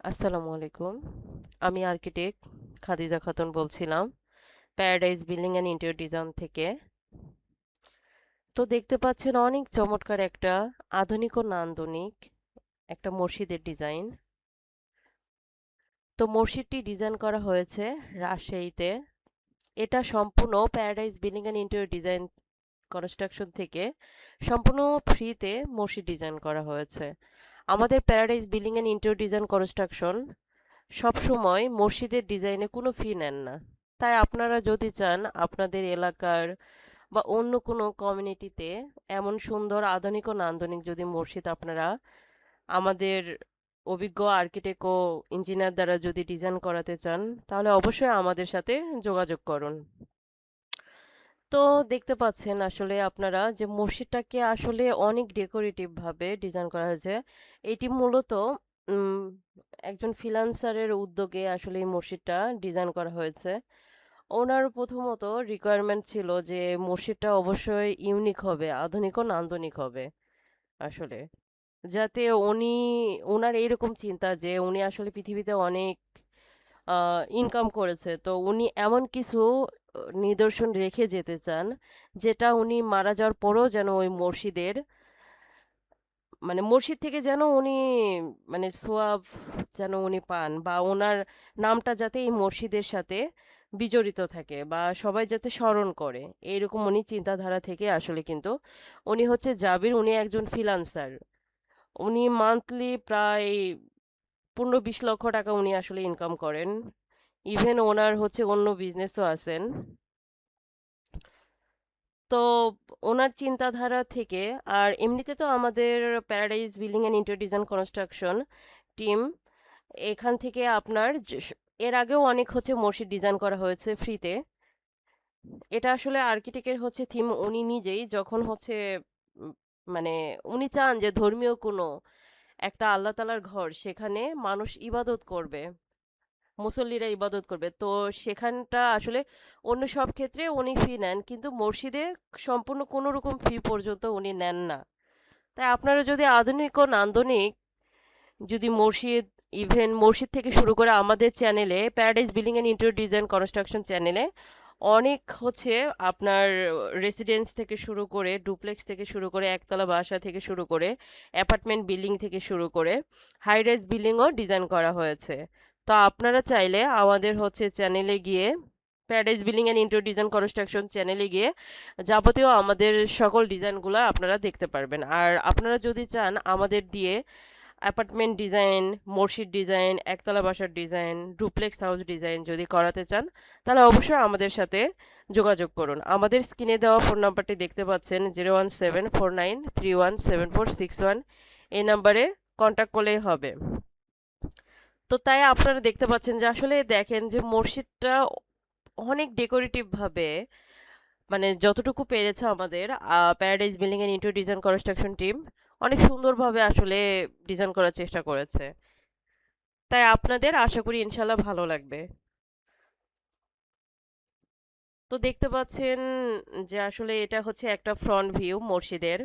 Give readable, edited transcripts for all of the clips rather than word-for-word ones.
আসসালামু আলাইকুম। আমি আর্কিটেক্ট খাদিজা খাতুন বলছিলাম paradise building and interior design থেকে। তো দেখতে পাচ্ছেন অনেক চমৎকার একটা আধুনিক ও নান্দনিক একটা মসজিদের ডিজাইন। তো মসজিদটি ডিজাইন করা হয়েছে রাজশাহীতে। এটা সম্পূর্ণ paradise building and interior design construction থেকে সম্পূর্ণ ফ্রিতে মসজিদ ডিজাইন করা হয়েছে। আমাদের paradise building and interior design construction সবসময় মসজিদের ডিজাইনে কোনো ফি নেন না। তাই আপনারা যদি চান আপনাদের এলাকার বা অন্য কোনো কমিউনিটিতে এমন সুন্দর আধুনিক ও নান্দনিক যদি মসজিদ আপনারা আমাদের অভিজ্ঞ আর্কিটেক্ট ও ইঞ্জিনিয়ার দ্বারা যদি ডিজাইন করাতে চান, তাহলে অবশ্যই আমাদের সাথে যোগাযোগ করুন। তো দেখতে পাচ্ছেন আসলে আপনারা যে মসজিদটাকে আসলে অনেক ডেকোরেটিভ ভাবে ডিজাইন করা হয়েছে। এটি মূলত উম, একজন ফ্রিল্যান্সারের উদ্যোগে আসলে এই মসজিদটা ডিজাইন করা হয়েছে। ওনার প্রথমত রিকোয়ারমেন্ট ছিল যে মসজিদটা অবশ্যই ইউনিক হবে, আধুনিক ও নান্দনিক হবে আসলে। যাতে ওনার এইরকম চিন্তা যে উনি আসলে পৃথিবীতে অনেক ইনকাম করেছে। তো উনি এমন কিছু নিদর্শন রেখে যেতে চান, যেটা উনি মারা যাওয়ার পরেও যেন ওই মসজিদের মানে মসজিদ থেকে যেন উনি মানে সোয়াব যেন উনি পান, বা ওনার নামটা যাতে এই মসজিদের সাথে বিজড়িত থাকে বা সবাই যাতে স্মরণ করে, এইরকম উনি চিন্তাধারা থেকে আসলে কিন্তু উনি হচ্ছে জাবির, উনি একজন ফ্রিল্যান্সার। উনি মান্থলি প্রায় 15-20 লক্ষ টাকা উনি আসলে ইনকাম করেন। ইভেন ওনার হচ্ছে অন্য বিজনেসও আছেন। তো ওনার চিন্তাধারা থেকে, আর এমনিতে তো আমাদের paradise building and interior design construction team এখান থেকে আপনার এর আগেও অনেক হচ্ছে মসজিদ ডিজাইন করা হয়েছে ফ্রিতে। এটা আসলে আর্কিটেক্টের হচ্ছে থিম, উনি নিজেই যখন হচ্ছে উম, মানে উনি চান যে ধর্মীয় কোনো একটা আল্লাহ তাআলার ঘর, সেখানে মানুষ ইবাদত করবে, মুসল্লিরা ইবাদত করবে। তো সেখানটা আসলে অন্য সব ক্ষেত্রে উনি ফি নেন, কিন্তু মসজিদে সম্পূর্ণ কোনো রকম ফি পর্যন্ত উনি নেন না। তাই আপনারা যদি আধুনিক ও নান্দনিক যদি মসজিদ, ইভেন মসজিদ থেকে শুরু করে আমাদের চ্যানেলে paradise building and interior design construction চ্যানেলে অনেক হচ্ছে আপনার রেসিডেন্স থেকে শুরু করে, ডুপ্লেক্স থেকে শুরু করে, একতলা বাসা থেকে শুরু করে, অ্যাপার্টমেন্ট বিল্ডিং থেকে শুরু করে হাই রাইজ বিল্ডিংও ডিজাইন করা হয়েছে। তো আপনারা চাইলে আমাদের হচ্ছে চ্যানেলে গিয়ে, paradise building and interior design construction চ্যানেলে গিয়ে যাবতীয় আমাদের সকল ডিজাইনগুলো আপনারা দেখতে পারবেন। আর আপনারা যদি চান আমাদের দিয়ে অ্যাপার্টমেন্ট ডিজাইন, মসজিদ ডিজাইন, একতলা বাসার ডিজাইন, ডুপ্লেক্স হাউস ডিজাইন যদি করাতে চান, তাহলে অবশ্যই আমাদের সাথে যোগাযোগ করুন। আমাদের স্ক্রিনে দেওয়া ফোন নাম্বারটি দেখতে পাচ্ছেন, 01749317461। এই নাম্বারে কন্ট্যাক্ট করলেই হবে। তো তাই আপনারা দেখতে পাচ্ছেন যে আসলে দেখেন যে মসজিদটা অনেক ডেকোরেটিভ ভাবে, মানে যতটুকু পেরেছে আমাদের paradise building and interior design construction team অনেক সুন্দরভাবে আসলে ডিজাইন করার চেষ্টা করেছে। তাই আপনাদের আশা করি ইনশাল্লাহ ভালো লাগবে। তো দেখতে পাচ্ছেন যে আসলে এটা হচ্ছে একটা ফ্রন্ট ভিউ মসজিদের।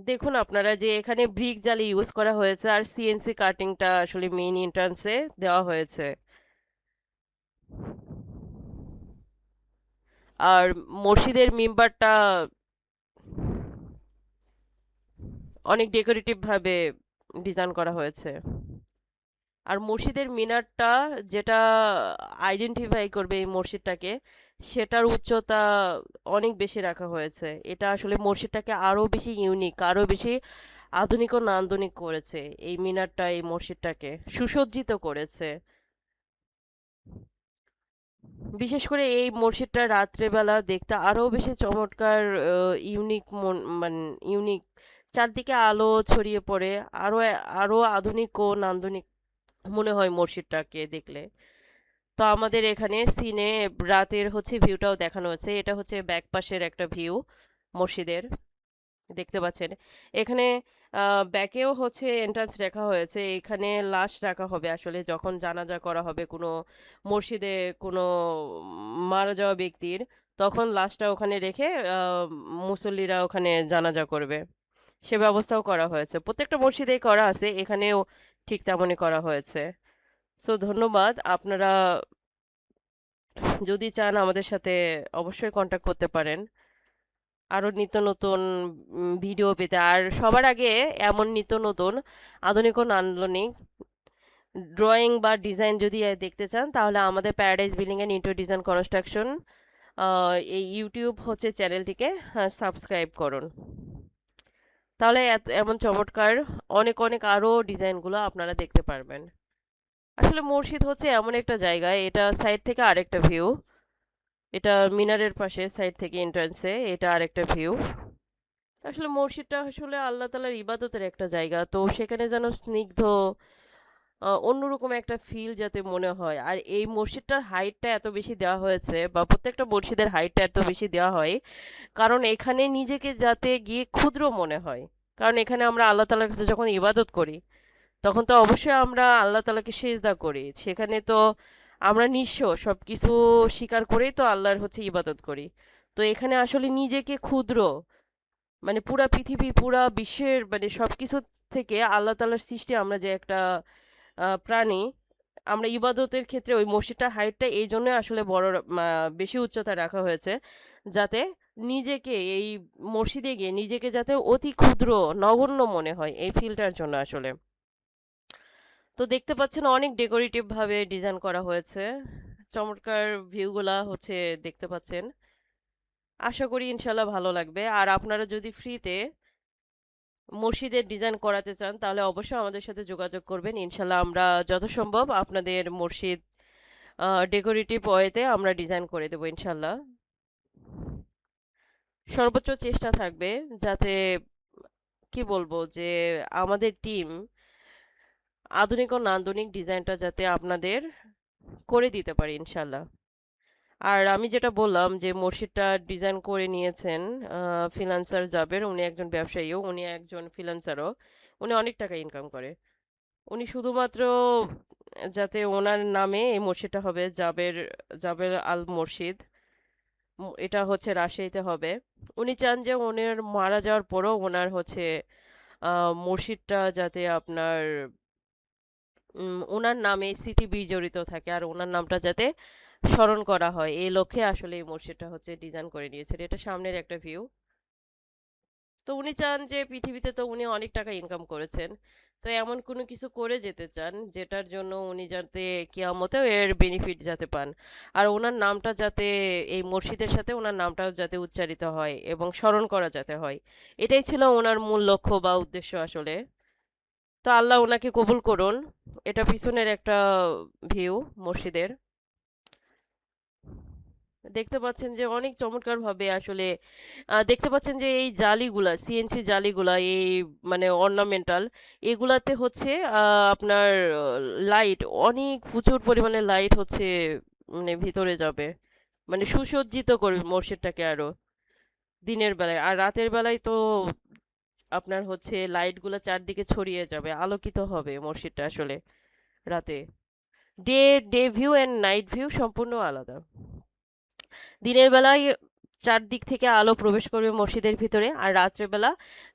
দেখুন আপনারা যে এখানে ব্রিক জালি ইউজ করা হয়েছে, আর সিএনসি কাটিংটা আসলে মেইন এন্ট্রান্সে দেওয়া হয়েছে। আর মসজিদের মিম্বারটা অনেক ডেকোরেটিভ ভাবে ডিজাইন করা হয়েছে। আর মসজিদের মিনারটা যেটা আইডেন্টিফাই করবে এই মসজিদটাকে, সেটার উচ্চতা অনেক বেশি রাখা হয়েছে। এটা আসলে মসজিদটাকে আরো বেশি ইউনিক, আরো বেশি আধুনিক ও নান্দনিক করেছে। এই মিনারটা এই মসজিদটাকে সুসজ্জিত করেছে। বিশেষ করে এই মসজিদটা রাত্রেবেলা দেখতে আরো বেশি চমৎকার, ইউনিক, মানে ইউনিক, চারদিকে আলো ছড়িয়ে পড়ে, আরো আরো আধুনিক ও নান্দনিক মনে হয় মসজিদটাকে দেখলে। তো আমাদের এখানে সিনে রাতের হচ্ছে ভিউটাও দেখানো হয়েছে। এটা হচ্ছে ব্যাক পাশের একটা ভিউ মসজিদের, দেখতে পাচ্ছেন। এখানে ব্যাকেও হচ্ছে এন্ট্রান্স রাখা হয়েছে। এখানে লাশ রাখা হবে আসলে যখন জানাজা করা হবে কোনো মসজিদে কোনো মারা যাওয়া ব্যক্তির, তখন লাশটা ওখানে রেখে মুসল্লিরা ওখানে জানাজা করবে। সে ব্যবস্থাও করা হয়েছে। প্রত্যেকটা মসজিদেই করা আছে, এখানেও ঠিক তেমনই করা হয়েছে। সো ধন্যবাদ। আপনারা যদি চান আমাদের সাথে অবশ্যই কন্ট্যাক্ট করতে পারেন আরও নিত্য নতুন ভিডিও পেতে। আর সবার আগে এমন নিত্য নতুন আধুনিক ও নান্দনিক ড্রয়িং বা ডিজাইন যদি দেখতে চান, তাহলে আমাদের paradise building and interior design construction এই ইউটিউব হচ্ছে চ্যানেলটিকে সাবস্ক্রাইব করুন। তাহলে এমন চমৎকার অনেক অনেক আরও ডিজাইনগুলো আপনারা দেখতে পারবেন। আসলে মসজিদ হচ্ছে এমন একটা জায়গা, এটা সাইড থেকে আরেকটা ভিউ, এটা মিনারের পাশে সাইড থেকে এন্ট্রান্সে এটা আরেকটা ভিউ। আসলে মসজিদটা আসলে আল্লাহ তাআলার ইবাদতের একটা জায়গা, তো সেখানে যেন স্নিগ্ধ অন্যরকম একটা ফিল যাতে মনে হয়। আর এই মসজিদটার হাইটটা এত বেশি দেওয়া হয়েছে, বা প্রত্যেকটা মসজিদের হাইটটা এত বেশি দেওয়া হয় কারণ এখানে নিজেকে যাতে গিয়ে ক্ষুদ্র মনে হয়। কারণ এখানে আমরা আল্লাহ তাআলার কাছে যখন ইবাদত করি, তখন তো অবশ্যই আমরা আল্লাহ তাআলাকে সিজদা করি। সেখানে তো আমরা নিঃস্ব, সব কিছু স্বীকার করেই তো আল্লাহর হচ্ছে ইবাদত করি। তো এখানে আসলে নিজেকে ক্ষুদ্র, মানে পুরা পৃথিবী পুরা বিশ্বের মানে সব কিছু থেকে আল্লাহ তাআলার সৃষ্টি আমরা যে একটা প্রাণী, আমরা ইবাদতের ক্ষেত্রে ওই মসজিদটার হাইটটা এই জন্য আসলে বড় বেশি উচ্চতায় রাখা হয়েছে, যাতে নিজেকে এই মসজিদে গিয়ে নিজেকে যাতে অতি ক্ষুদ্র নগণ্য মনে হয়, এই ফিলটার জন্য আসলে। তো দেখতে পাচ্ছেন অনেক ডেকোরেটিভ ভাবে ডিজাইন করা হয়েছে, চমৎকার ভিউগুলা হচ্ছে দেখতে পাচ্ছেন। আশা করি ইনশাল্লাহ ভালো লাগবে। আর আপনারা যদি ফ্রিতে মসজিদের ডিজাইন করাতে চান, তাহলে অবশ্যই আমাদের সাথে যোগাযোগ করবেন। ইনশাল্লাহ আমরা যত সম্ভব আপনাদের মসজিদ ডেকোরেটিভ ওয়েতে আমরা ডিজাইন করে দেবো ইনশাল্লাহ। সর্বোচ্চ চেষ্টা থাকবে যাতে, কি বলবো, যে আমাদের টিম আধুনিক ও নান্দনিক ডিজাইনটা যাতে আপনাদের করে দিতে পারি ইনশাল্লাহ। আর আমি যেটা বললাম যে মসজিদটা ডিজাইন করে নিয়েছেন ফ্রিল্যান্সার জাবের, উনি একজন ব্যবসায়ীও, উনি একজন ফ্রিল্যান্সারও, উনি অনেক টাকা ইনকাম করে। উনি শুধুমাত্র যাতে ওনার নামে এই মসজিদটা হবে জাবের জাবের আল মসজিদ, এটা হচ্ছে রাজশাহীতে হবে। উনি চান যে ওনার মারা যাওয়ার পরও ওনার হচ্ছে মসজিদটা যাতে আপনার ওনার নামে স্মৃতি বিজড়িত থাকে, আর ওনার নামটা যাতে স্মরণ করা হয়, এই লক্ষ্যে আসলে এই মসজিদটা হচ্ছে ডিজাইন করে নিয়েছেন। এটা সামনের একটা ভিউ। তো উনি চান যে পৃথিবীতে তো উনি অনেক টাকা ইনকাম করেছেন, তো এমন কোনো কিছু করে যেতে চান যেটার জন্য উনি যাতে কিয়ামতেও এর বেনিফিট যাতে পান, আর ওনার নামটা যাতে এই মসজিদের সাথে ওনার নামটাও যাতে উচ্চারিত হয় এবং স্মরণ করা যাতে হয়, এটাই ছিল ওনার মূল লক্ষ্য বা উদ্দেশ্য আসলে। তো আল্লাহ ওনাকে কবুল করুন। এটা পিছনের একটা ভিউ মসজিদের। দেখতে পাচ্ছেন যে অনেক চমৎকারভাবে আসলে দেখতে পাচ্ছেন যে এই জালিগুলা, সিএনসি জালিগুলা, এই মানে অর্নামেন্টাল, এগুলাতে হচ্ছে আপনার লাইট, অনেক প্রচুর পরিমাণে লাইট হচ্ছে মানে ভিতরে যাবে, মানে সুসজ্জিত করবে মসজিদটাকে আরো দিনের বেলায়। আর রাতের বেলায় তো আপনার হচ্ছে লাইটগুলো চারদিকে ছড়িয়ে যাবে, আলোকিত হবে মসজিদটা আসলে রাতে। Day day view and night view সম্পূর্ণ আলাদা। দিনের বেলায় চারদিক থেকে আলো প্রবেশ করবে মসজিদের ভিতরে, আর রাত্রেবেলা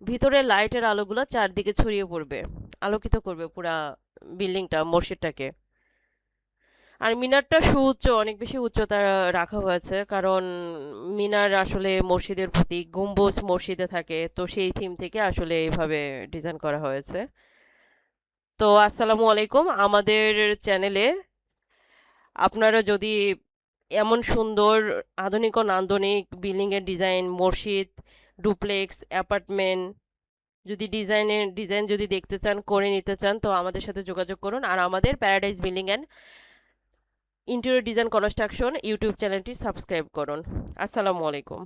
ভিতরের লাইটের আলোগুলো চারদিকে ছড়িয়ে পড়বে, আলোকিত করবে পুরা বিল্ডিংটা, মসজিদটাকে। আর মিনারটা সুউচ্চ, অনেক বেশি উচ্চতা রাখা হয়েছে, কারণ মিনার আসলে মসজিদের প্রতীক, গম্বুজ মসজিদে থাকে, তো সেই থিম থেকে আসলে এইভাবে ডিজাইন করা হয়েছে। তো আসসালামু আলাইকুম। আমাদের চ্যানেলে আপনারা যদি এমন সুন্দর আধুনিক ও নান্দনিক বিল্ডিংয়ের ডিজাইন, মসজিদ, ডুপ্লেক্স, অ্যাপার্টমেন্ট যদি ডিজাইন যদি দেখতে চান, করে নিতে চান, তো আমাদের সাথে যোগাযোগ করুন। আর আমাদের paradise building and interior design construction YouTube চ্যানেলটি সাবস্ক্রাইব করুন। আসসালামু আলাইকুম।